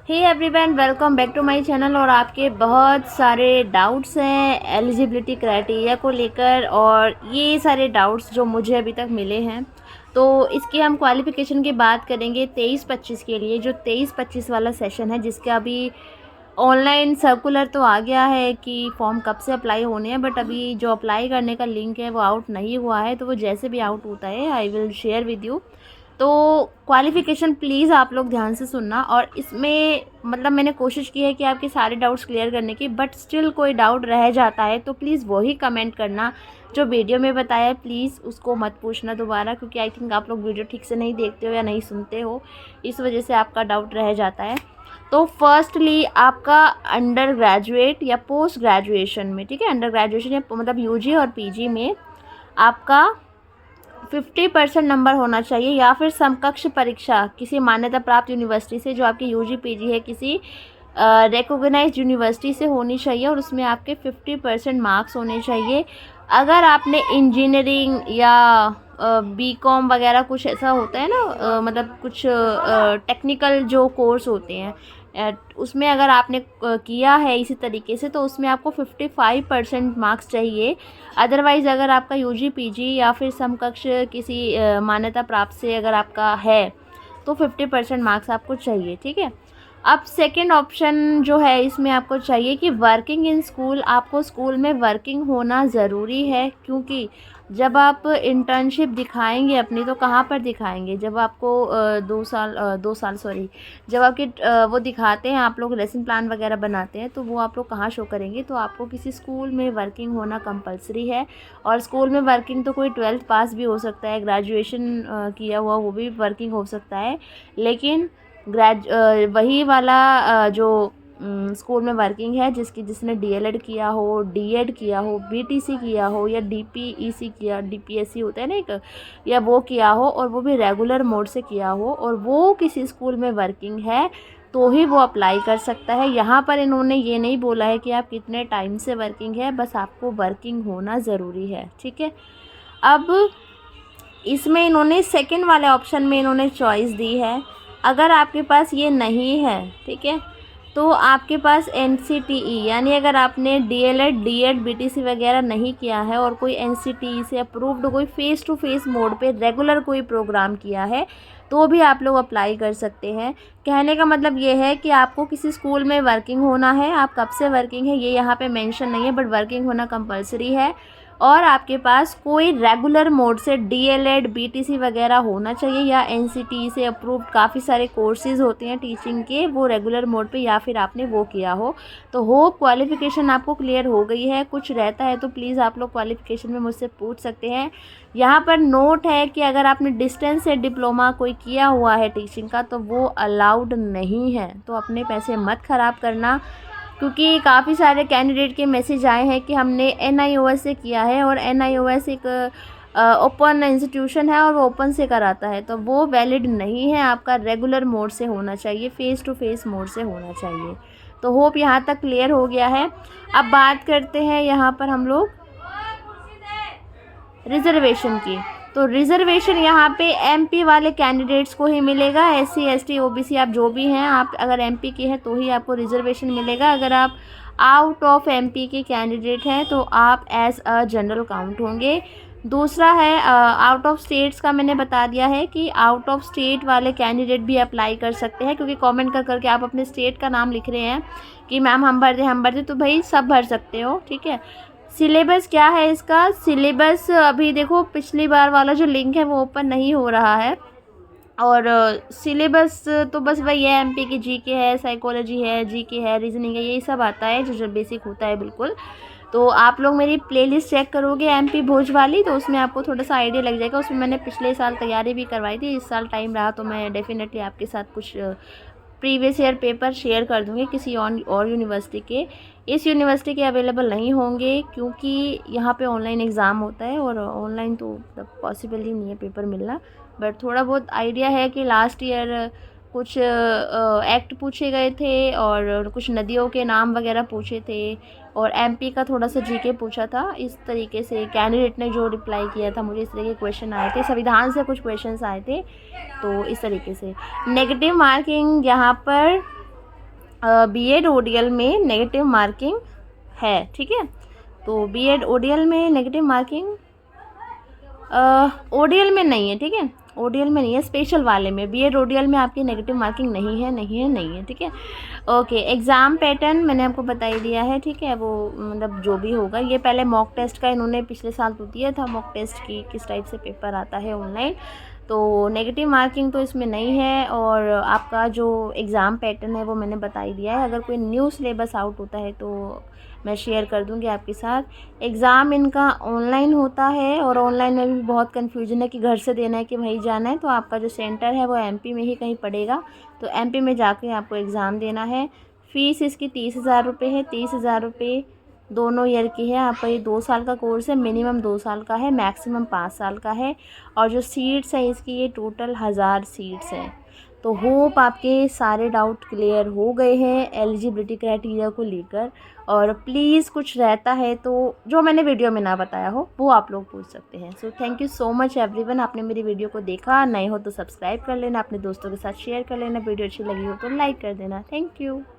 Hey everyone, welcome back to my channel. और आपके बहुत सारे डाउट्स हैं एलिजिबिलिटी क्राइटेरिया को लेकर, और ये सारे डाउट्स जो मुझे अभी तक मिले हैं, तो इसकी हम क्वालिफ़िकेशन की बात करेंगे 23-25 के लिए, जो 23-25 वाला सेशन है, जिसका अभी ऑनलाइन सर्कुलर तो आ गया है कि फॉर्म कब से अप्लाई होने हैं, बट अभी जो अप्लाई करने का लिंक है वो आउट नहीं हुआ है। तो वो जैसे भी आउट होता है I will share with you. तो क्वालिफ़िकेशन प्लीज़ आप लोग ध्यान से सुनना। और इसमें मतलब मैंने कोशिश की है कि आपके सारे डाउट्स क्लियर करने की, बट स्टिल कोई डाउट रह जाता है तो प्लीज़ वही कमेंट करना जो वीडियो में बताया है। प्लीज़ उसको मत पूछना दोबारा, क्योंकि आई थिंक आप लोग वीडियो ठीक से नहीं देखते हो या नहीं सुनते हो, इस वजह से आपका डाउट रह जाता है। तो फर्स्टली आपका अंडर ग्रेजुएट या पोस्ट ग्रेजुएशन में, ठीक है, अंडर ग्रेजुएशन या मतलब यूजी और पीजी में आपका 50% नंबर होना चाहिए, या फिर समकक्ष परीक्षा किसी मान्यता प्राप्त यूनिवर्सिटी से, जो आपकी यूजी पीजी है, किसी रिकॉग्नाइज्ड यूनिवर्सिटी से होनी चाहिए, और उसमें आपके 50% मार्क्स होने चाहिए। अगर आपने इंजीनियरिंग या बीकॉम वगैरह कुछ ऐसा होता है ना, मतलब कुछ टेक्निकल जो कोर्स होते हैं, उसमें अगर आपने किया है इसी तरीके से, तो उसमें आपको 55% मार्क्स चाहिए। अदरवाइज़ अगर आपका यूजी पीजी या फिर समकक्ष किसी मान्यता प्राप्त से अगर आपका है, तो 50% मार्क्स आपको चाहिए, ठीक है। अब सेकंड ऑप्शन जो है, इसमें आपको चाहिए कि वर्किंग इन स्कूल, आपको स्कूल में वर्किंग होना ज़रूरी है, क्योंकि जब आप इंटर्नशिप दिखाएंगे अपनी, तो कहाँ पर दिखाएंगे, जब आपको 2 साल सॉरी, जब आपके वो दिखाते हैं, आप लोग लेसन प्लान वगैरह बनाते हैं, तो वो आप लोग कहाँ शो करेंगे, तो आपको किसी स्कूल में वर्किंग होना कंपलसरी है। और स्कूल में वर्किंग तो कोई 12th पास भी हो सकता है, ग्रेजुएशन किया हुआ वो भी वर्किंग हो सकता है, लेकिन वही वाला जो स्कूल में वर्किंग है, जिसने डीएलएड किया हो, डीएड किया हो, बीटीसी किया हो, या डीपीईसी किया, डीपीएससी होता है ना एक, या वो किया हो, और वो भी रेगुलर मोड से किया हो, और वो किसी स्कूल में वर्किंग है, तो ही वो अप्लाई कर सकता है। यहाँ पर इन्होंने ये नहीं बोला है कि आप कितने टाइम से वर्किंग है, बस आपको वर्किंग होना ज़रूरी है, ठीक है। अब इसमें इन्होंने सेकंड वाले ऑप्शन में इन्होंने चॉइस दी है, अगर आपके पास ये नहीं है, ठीक है, तो आपके पास एनसीटीई, यानी अगर आपने डीएलएड, डीएड, बीटीसी वगैरह नहीं किया है, और कोई एनसीटीई से अप्रूव्ड कोई फ़ेस टू फेस मोड पे रेगुलर कोई प्रोग्राम किया है, तो भी आप लोग अप्लाई कर सकते हैं। कहने का मतलब ये है कि आपको किसी स्कूल में वर्किंग होना है, आप कब से वर्किंग है ये यहाँ पे मेंशन नहीं है, बट वर्किंग होना कंपलसरी है, और आपके पास कोई रेगुलर मोड से डीएलएड, बीटीसी वगैरह होना चाहिए, या एनसीटीई से अप्रूव्ड काफ़ी सारे कोर्सेज़ होते हैं टीचिंग के, वो रेगुलर मोड पे, या फिर आपने वो किया हो। तो होप क्वालिफ़िकेशन आपको क्लियर हो गई है। कुछ रहता है तो प्लीज़ आप लोग क्वालिफ़िकेशन में मुझसे पूछ सकते हैं। यहाँ पर नोट है कि अगर आपने डिस्टेंस से डिप्लोमा कोई किया हुआ है टीचिंग का, तो वो अलाउड नहीं है, तो अपने पैसे मत ख़राब करना, क्योंकि काफ़ी सारे कैंडिडेट के मैसेज आए हैं कि हमने एनआईओएस से किया है, और एनआईओएस एक ओपन इंस्टीट्यूशन है और वो ओपन से कराता है, तो वो वैलिड नहीं है। आपका रेगुलर मोड से होना चाहिए, फ़ेस टू फेस मोड से होना चाहिए। तो होप यहाँ तक क्लियर हो गया है। अब बात करते हैं यहाँ पर हम लोग रिज़र्वेशन की। तो रिज़र्वेशन यहाँ पे एमपी वाले कैंडिडेट्स को ही मिलेगा। एससी, एसटी, ओबीसी आप जो भी हैं, आप अगर एमपी के हैं तो ही आपको रिज़र्वेशन मिलेगा। अगर आप आउट ऑफ एमपी के कैंडिडेट हैं तो आप एज अ जनरल काउंट होंगे। दूसरा है आउट ऑफ स्टेट्स का, मैंने बता दिया है कि आउट ऑफ स्टेट वाले कैंडिडेट भी अप्लाई कर सकते हैं, क्योंकि कमेंट कर करके आप अपने स्टेट का नाम लिख रहे हैं कि मैम हम भर दें, तो भाई सब भर सकते हो, ठीक है। सिलेबस क्या है इसका? सिलेबस अभी देखो, पिछली बार वाला जो लिंक है वो ओपन नहीं हो रहा है, और सिलेबस तो बस वही है, एमपी की जीके है, साइकोलॉजी है, जीके है, रीजनिंग है, यही सब आता है जो बेसिक होता है बिल्कुल। तो आप लोग मेरी प्लेलिस्ट चेक करोगे एमपी भोज वाली, तो उसमें आपको थोड़ा सा आइडिया लग जाएगा। उसमें मैंने पिछले साल तैयारी भी करवाई थी, इस साल टाइम रहा तो मैं डेफिनेटली आपके साथ कुछ प्रीवियस ईयर पेपर शेयर कर दूँगी किसी और यूनिवर्सिटी के। इस यूनिवर्सिटी के अवेलेबल नहीं होंगे, क्योंकि यहाँ पे ऑनलाइन एग्ज़ाम होता है, और ऑनलाइन तो पॉसिबल ही नहीं है पेपर मिलना। बट थोड़ा बहुत आइडिया है कि लास्ट ईयर कुछ एक्ट पूछे गए थे, और कुछ नदियों के नाम वगैरह पूछे थे, और एमपी का थोड़ा सा जीके पूछा था। इस तरीके से कैंडिडेट ने जो रिप्लाई किया था, मुझे इस तरह के क्वेश्चन आए थे, संविधान से कुछ क्वेश्चंस आए थे, तो इस तरीके से। नेगेटिव मार्किंग यहाँ पर बीएड ओडीएल में नेगेटिव मार्किंग है, ठीक है। तो बीएड ओडीएल में नेगेटिव मार्किंग ओडीएल में नहीं है, ठीक है, ओडीएल में नहीं है, स्पेशल वाले में। बीएड ओडीएल में आपकी नेगेटिव मार्किंग नहीं है, ठीक है। ओके, एग्ज़ाम पैटर्न मैंने आपको बता ही दिया है, ठीक है। वो मतलब जो भी होगा, ये पहले मॉक टेस्ट का इन्होंने पिछले साल तो दिया था, मॉक टेस्ट की किस टाइप से पेपर आता है ऑनलाइन। तो नेगेटिव मार्किंग तो इसमें नहीं है। और आपका जो एग्ज़ाम पैटर्न है वो मैंने बता ही दिया है। अगर कोई न्यू सिलेबस आउट होता है तो मैं शेयर कर दूंगी आपके साथ। एग्ज़ाम इनका ऑनलाइन होता है और ऑनलाइन में भी बहुत कन्फ्यूजन है कि घर से देना है कि वहीं जाना है। तो आपका जो सेंटर है वो एमपी में ही कहीं पड़ेगा, तो एमपी में जाके आपको एग्ज़ाम देना है। फ़ीस इसकी 30,000 रुपये है। 30,000 रुपये दोनों ईयर की है। आपका ये 2 साल का कोर्स है, मिनिमम 2 साल का है, मैक्सिमम 5 साल का है। और जो सीट्स है इसकी, ये टोटल 1000 सीट्स हैं। तो होप आपके सारे डाउट क्लियर हो गए हैं एलिजिबिलिटी क्राइटेरिया को लेकर। और प्लीज़ कुछ रहता है तो जो मैंने वीडियो में ना बताया हो वो आप लोग पूछ सकते हैं। So thank you so much everyone. आपने मेरी वीडियो को देखा, नए हो तो सब्सक्राइब कर लेना, अपने दोस्तों के साथ शेयर कर लेना, वीडियो अच्छी लगी हो तो लाइक कर देना। Thank you.